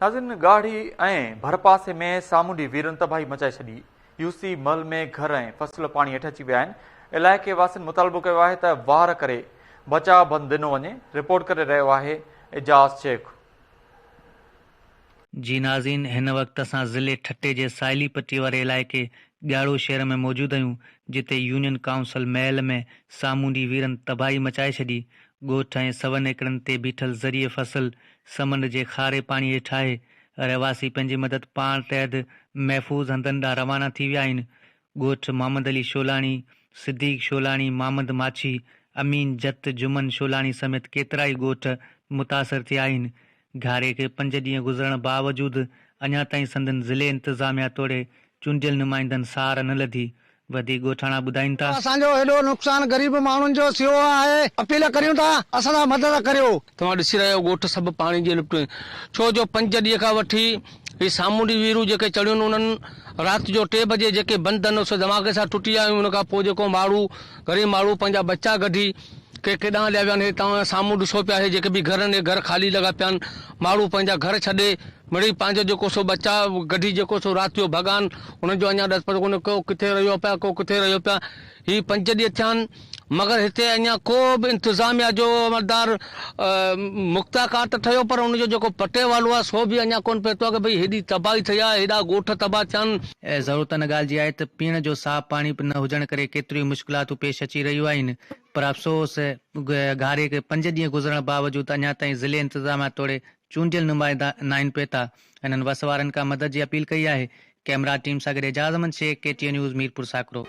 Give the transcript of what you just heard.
नाज़रीन, ॻाढ़ी ऐं भरपासे में सामूंडी वीरनि तबाही मचाए छॾी। यूसी महल में घर ऐं फसल पाणी हेठि अची विया आहिनि। इलाइक़े वासियुनि मुतालबो कयो आहे त वार करे बचाव बंदि ॾिनो वञे। रिपोर्ट करे रहियो आहे एजाज़ शेख। जी नाज़रीन, हिन वक़्तु असां ज़िले ठट्टे जे साइली पट्टी वारे इलाइक़े ॻाढ़ो शहर में मौजूदु आहियूं, जिते यूनियन काउंसिल महल में सामूंडी वीरनि तबाही मचाए छॾी। ॻोठ ऐं 100 एकड़नि ते बीठल ज़रिए फसल समंड जे खारे पाणी हेठि आहे। रहवासी पंहिंजी मदद पाण तहत महफ़ूज़ हंधनि ॾांहुं रवाना थी विया आहिनि। ॻोठ मोहम्मद अली शोलाणी, सिद्दीक़ शोलाणी, मोहम्मद माछी, अमीन जत, जुमन शोलाणी समेत केतिरा ई ॻोठ मुतासिर थिया आहिनि। घारे खे 5 ॾींहं गुज़रण बावजूदि अञा ताईं संदन ज़िले इंतिज़ामिया तोड़े चूंडियल नुमाइंदनि सार न लधी। वधीक ॻोठाणा ॿुधाइनि था, असांजो हेॾो नुक़सान गरीब माण्हुनि जो थियो आहे। अपील करियूं था, असां मदद करियो। तव्हां ॾिसी रहियो ॻोठ सभु पाणी जे लिपटे, छो जो 5 ॾींहं खां वठी ही सामूंडी वीरूं जेके चढ़ियूं उन्हनि राति जो 3 बजे जेके बंदि आहिनि उस धमाके सां टुटी विया आहियूं। उन खां पोइ जेको माण्हू ग़रीब माण्हू पंहिंजा बच्चा कढी के केॾांहुं हलिया विया आहिनि। तव्हां साम्हूं ॾिसो पिया, हे जेके बि घर आहिनि घर ख़ाली लॻा पिया आहिनि। माण्हू पंहिंजा घर छॾे मिड़ई पंहिंजो जेको सो बच्चा गढी जेको सो राति जो भॻान, उन्हनि जो अञा ॾस पतो कोन्हे को किथे रहियो पिया, को किथे रहियो पिया। ही 5 ॾींहं थिया आहिनि, मगर हिते अञा को बि इंतिज़ामिया जो अमलदार मुख्ता काट ठहियो, पर उनजो जेको पटे वालो आहे सो बि अञा कोन पतो आहे कि भई हेॾी तबाही थी आहे, हेॾा ॻोठ तबाह थिया आहिनि। ऐं ज़रूरत न ॻाल्हि जी आहे त पीअण जो साफ़ पाणी न हुजण करे केतिरियूं मुश्किलातूं पेश अची रहियूं आहिनि। पर अफ़सोस घारे खे 5 ॾींहं गुज़रण बावजूदि अञा ताईं ज़िले इंतिज़ामिया तोड़े चूंडियल नुमाइंदा न आहिनि पिए था। हिननि वस वारनि खां मदद जी अपील कई आहे। कैमरा टीम सां गॾु एजाज़ अहमद शेख, KTN न्यूज़, मीरपुर साकरो।